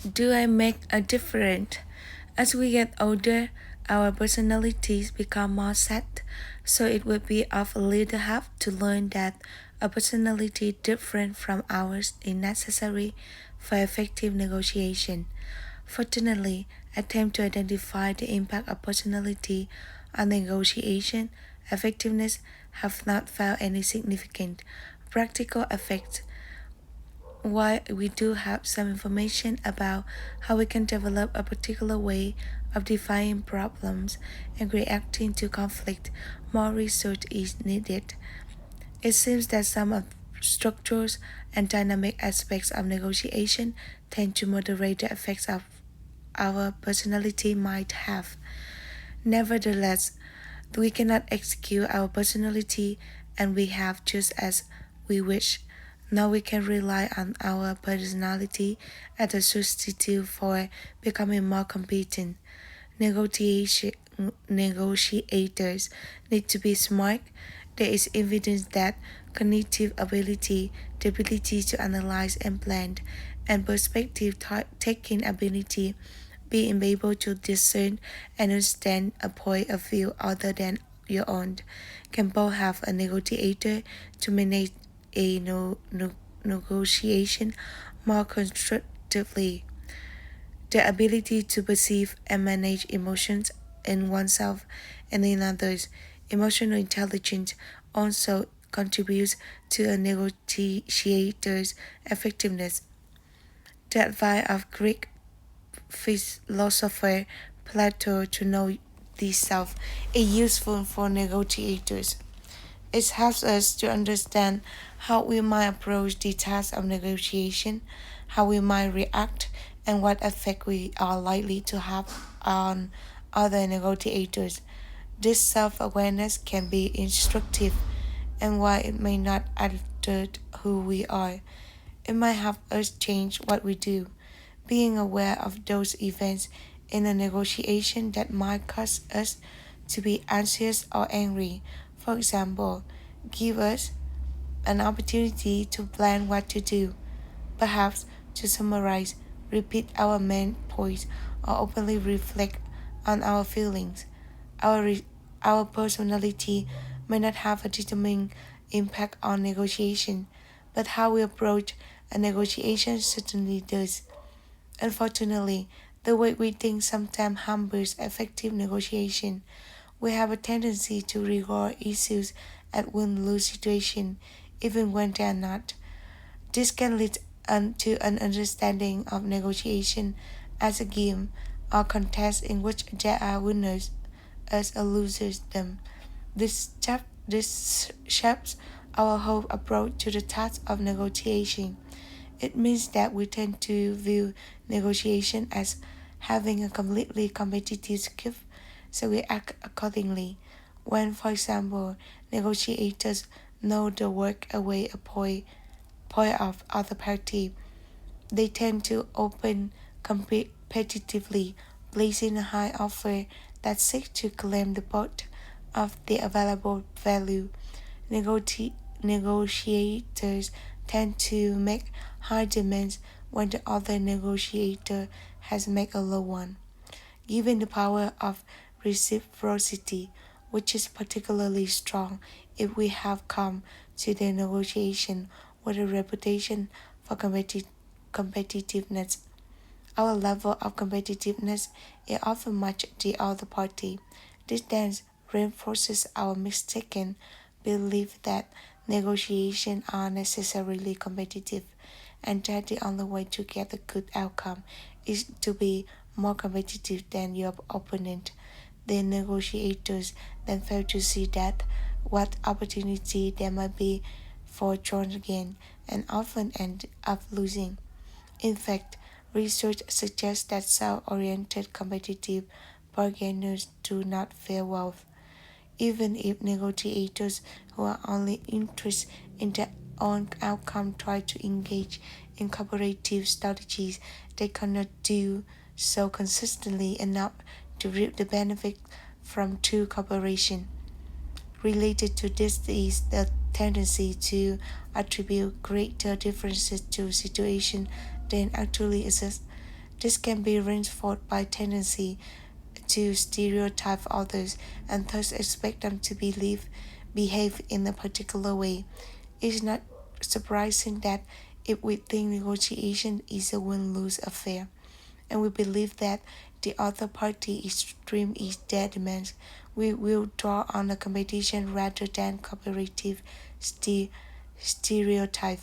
Do I make a difference? As we get older, our personalities become more set, so it would be of little help to learn that a personality different from ours is necessary for effective negotiation. Fortunately, attempts to identify the impact of personality on negotiation effectiveness have not found any significant practical effects. While we do have some information about how we can develop a particular way of defining problems and reacting to conflict, more research is needed. It seems that some of structures and dynamic aspects of negotiation tend to moderate the effects of our personality might have. Nevertheless, we cannot execute our personality and we have just as we wish. Now we can rely on our personality as a substitute for becoming more competent. Negotiation, Negotiators need to be smart. There is evidence that cognitive ability, the ability to analyze and plan, and perspective taking ability, being able to discern and understand a point of view other than your own, can both help a negotiator to manage a negotiation more constructively. The ability to perceive and manage emotions in oneself and in others, emotional intelligence also contributes to a negotiator's effectiveness. The advice of Greek philosopher Plato to know the self is useful for negotiators. It helps us to understand how we might approach the task of negotiation, how we might react, and what effect we are likely to have on other negotiators. This self awareness can be instructive, and while it may not alter who we are, it might help us change what we do. Being aware of those events in a negotiation that might cause us to be anxious or angry, for example, give us an opportunity to plan what to do, perhaps to summarize, repeat our main points, or openly reflect on our feelings. Our, our personality may not have a determining impact on negotiation, but how we approach a negotiation certainly does. Unfortunately, the way we think sometimes hampers effective negotiation. We have a tendency to regard issues as win-lose situations, even when they are not. This can lead to an understanding of negotiation as a game or contest in which there are winners as a losers them. This shapes our whole approach to the task of negotiation. It means that we tend to view negotiation as having a completely competitive skill, so we act accordingly. When, for example, negotiators know the work away a point of other party, they tend to open competitively, placing a high offer that seeks to claim the bulk of the available value. Negotiators tend to make high demands when the other negotiator has made a low one. Given the power of reciprocity, which is particularly strong if we have come to the negotiation with a reputation for competitiveness. Our level of competitiveness is often matched the other party. This then reinforces our mistaken belief that negotiations are necessarily competitive and that the only way to get a good outcome is to be more competitive than your opponent. The negotiators then fail to see that what opportunity there might be for joint gain and often end up losing. In fact, research suggests that self-oriented competitive bargainers do not fare well, even if negotiators who are only interested in their own outcome try to engage in cooperative strategies. They cannot do so consistently enough to reap the benefit from true cooperation. Related to this is the tendency to attribute greater differences to situations than actually exist. This can be reinforced by tendency to stereotype others and thus expect them to behave in a particular way. It's not surprising that if we think negotiation is a win-lose affair, and we believe that the other party extreme is their demands, we will draw on a competition rather than cooperative stereotype.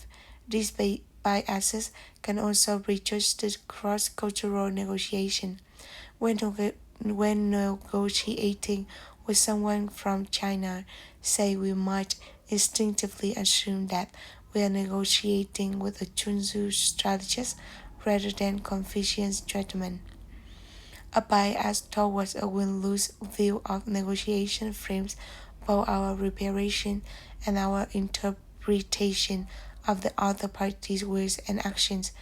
These biases can also be judged to cross-cultural negotiation. When, when negotiating with someone from China, say we might instinctively assume that we are negotiating with a Chunzu strategist rather than Confucian gentleman. A bias towards a win-lose view of negotiation frames both our reparation and our interpretation of the other party's words and actions.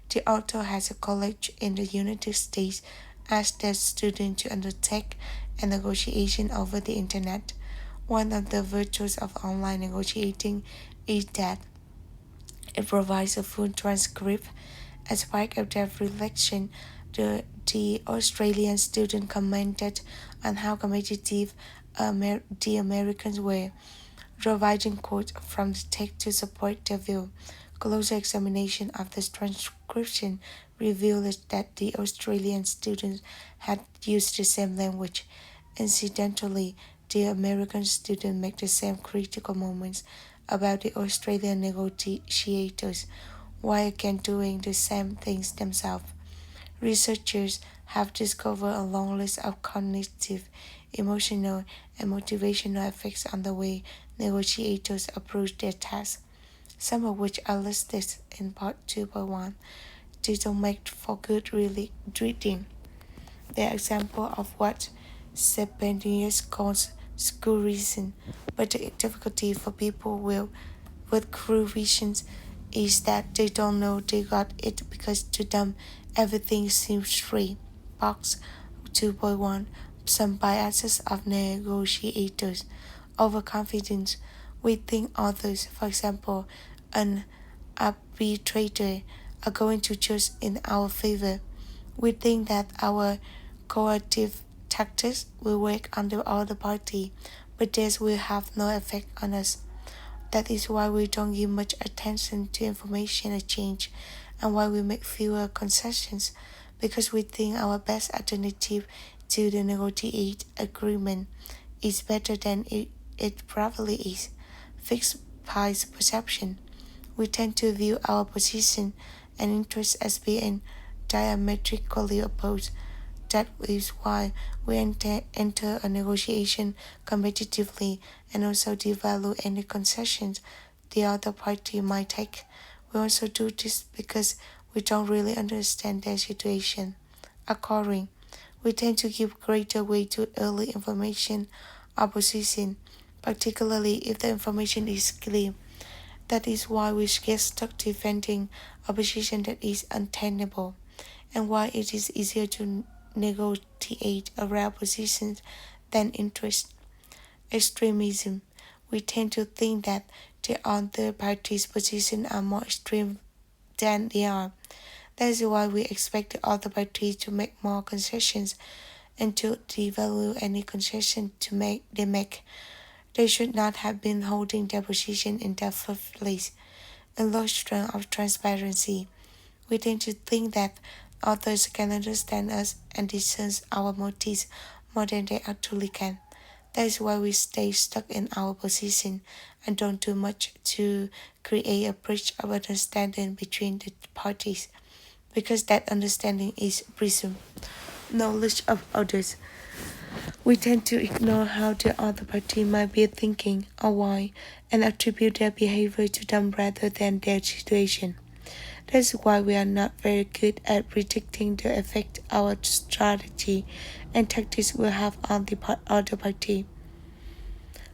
The author has a college in the United States asked their students to undertake a negotiation over the internet. One of the virtues of online negotiating is that it provides a full transcript. As part of their reflection, the Australian student commented on how competitive the Americans were, providing quotes from the text to support their view. Closer examination of the transcription revealed that the Australian students had used the same language. Incidentally, the American students make the same critical moments about the Australian negotiators, while again doing the same things themselves. Researchers have discovered a long list of cognitive, emotional, and motivational effects on the way negotiators approach their tasks, some of which are listed in Part 2.1. These don't make for good reading. They are example of what Serpentinius calls school reason, but the difficulty for people with cruel visions is that they don't know they got it because to them everything seems free. Box 2.1. Some biases of negotiators. Overconfidence. We think others, for example, an arbitrator, are going to choose in our favor. We think that our coercive tactics will work on the other party, but this will have no effect on us. That is why we don't give much attention to information exchange and why we make fewer concessions, because we think our best alternative to the negotiate agreement is better than it probably is. Fixed price perception. We tend to view our position and interests as being diametrically opposed. That is why we enter a negotiation competitively and also devalue any concessions the other party might take. We also do this because we don't really understand their situation. According, we tend to give greater weight to early information or position, particularly if the information is clear. That is why we get stuck defending a position that is untenable, and why it is easier to negotiate around positions than interest. Extremism. We tend to think that the other party's positions are more extreme than they are. That is why we expect the other party to make more concessions and to devalue any concession they make. They should not have been holding their position in the first place. Illustration of transparency. We tend to think that others can understand us and discern our motives more than they actually can. That is why we stay stuck in our position and don't do much to create a bridge of understanding between the parties, because that understanding is presumed. Knowledge of others. We tend to ignore how the other party might be thinking or why, and attribute their behavior to them rather than their situation. That's why we are not very good at predicting the effect our strategy and tactics will have on the other party.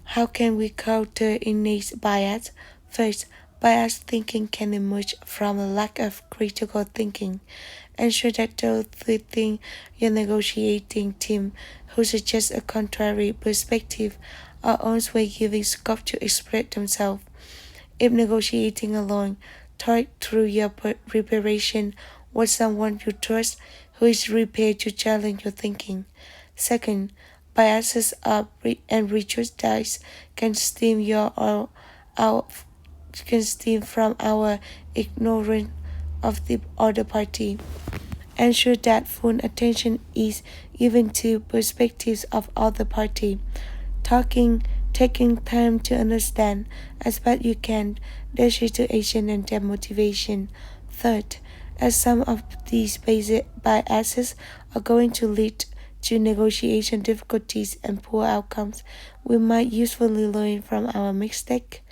How can we counter innate bias? First, biased thinking can emerge from a lack of critical thinking. Ensure that those within your negotiating team who suggest a contrary perspective are always giving scope to express themselves. If negotiating alone, talk through your preparation with someone you trust who is prepared to challenge your thinking. Second, biases and prejudice can stem our can stem from our ignorance of the other party. Ensure that full attention is given to perspectives of other party. Talking, taking time to understand as best you can their situation and their motivation. Third, as some of these basic biases are going to lead to negotiation difficulties and poor outcomes, we might usefully learn from our mistake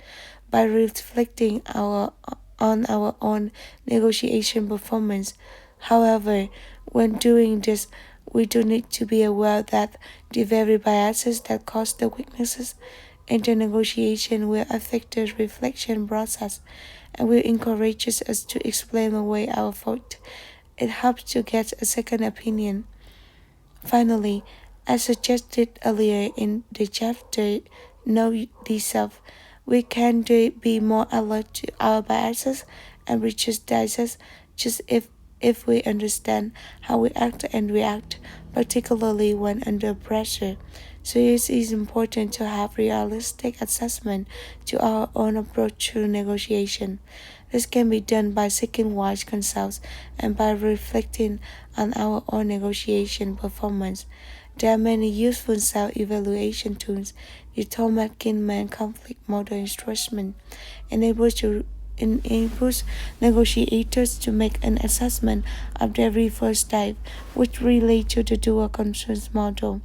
by reflecting on our own negotiation performance. However, when doing this, we do need to be aware that the very biases that cause the weaknesses in the negotiation will affect the reflection process and will encourage us to explain away our fault. It helps to get a second opinion. Finally, as suggested earlier in the chapter Know Thyself, we can be more alert to our biases and prejudices just if we understand how we act and react, particularly when under pressure. So it is important to have realistic assessment to our own approach to negotiation. This can be done by seeking wise counsels and by reflecting on our own negotiation performance. There are many useful self-evaluation tools. The Thomas Kinman conflict model instruction enables negotiators to make an assessment of their first type, which relate to the dual concerns model.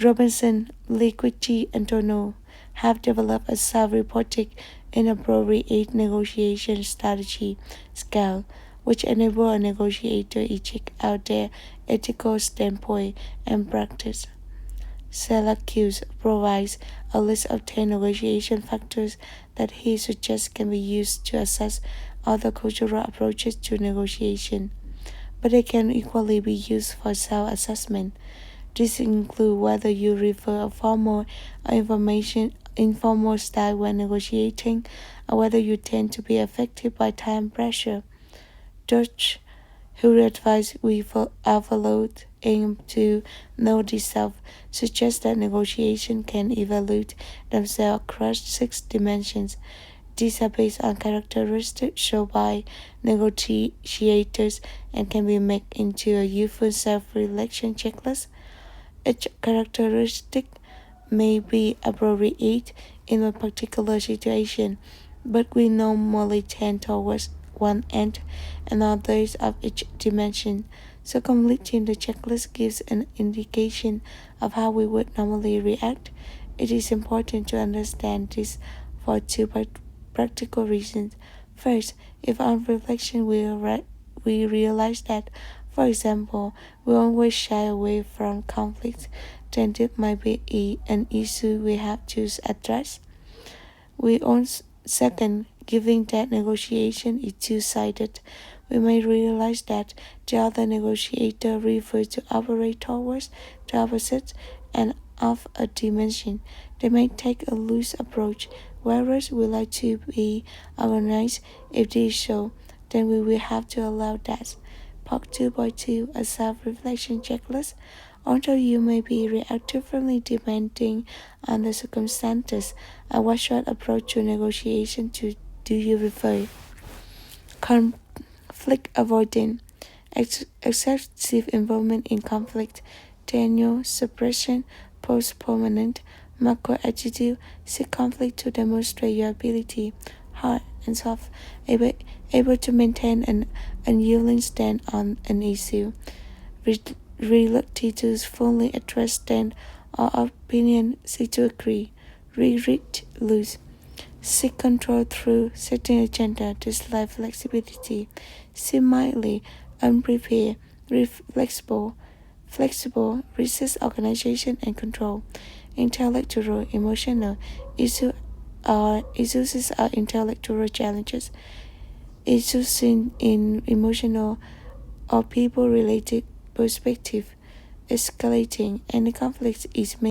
Robinson, Liquici, and Tourneau have developed a self-reported inappropriate negotiation strategy scale, which enable a negotiator to check out their ethical standpoint and practice. Syracuse provides a list of 10 negotiation factors that he suggests can be used to assess other cultural approaches to negotiation, but they can equally be used for self-assessment. These include whether you prefer a formal or informal style when negotiating, or whether you tend to be affected by time pressure. Dutch, who advise we overload aim to know thyself, suggests that negotiation can evaluate themselves across 6 dimensions. These are based on characteristics shown by negotiators and can be made into a useful self-reflection checklist. Each characteristic may be appropriate in a particular situation, but we normally tend towards one end and others of each dimension, so completing the checklist gives an indication of how we would normally react. It is important to understand this for two practical reasons. First, if on reflection we realize that, for example, we always shy away from conflict, then it might be an issue we have to address. Second, given that negotiation is two-sided, we may realize that the other negotiator refers to operate towards the opposite end of a dimension. They may take a loose approach, whereas we like to be organized. If this is so, then we will have to allow that. Part 2.2, a self-reflection checklist. Although you may be react differently depending on the circumstances, what sort of approach to negotiation do you prefer? Conflict avoidance, excessive involvement in conflict, denial, suppression, postponement, macro attitude, seek conflict to demonstrate your ability, hard and soft, able to maintain an unyielding stand on an issue, reluctant to fully address stand or opinion, seek to agree, read loose, seek control through setting agenda, dislike flexibility, seem mildly unprepared, flexible, resist organization and control, intellectual, emotional, issues are intellectual challenges, issues in emotional or people-related perspective, escalating, and the conflict is made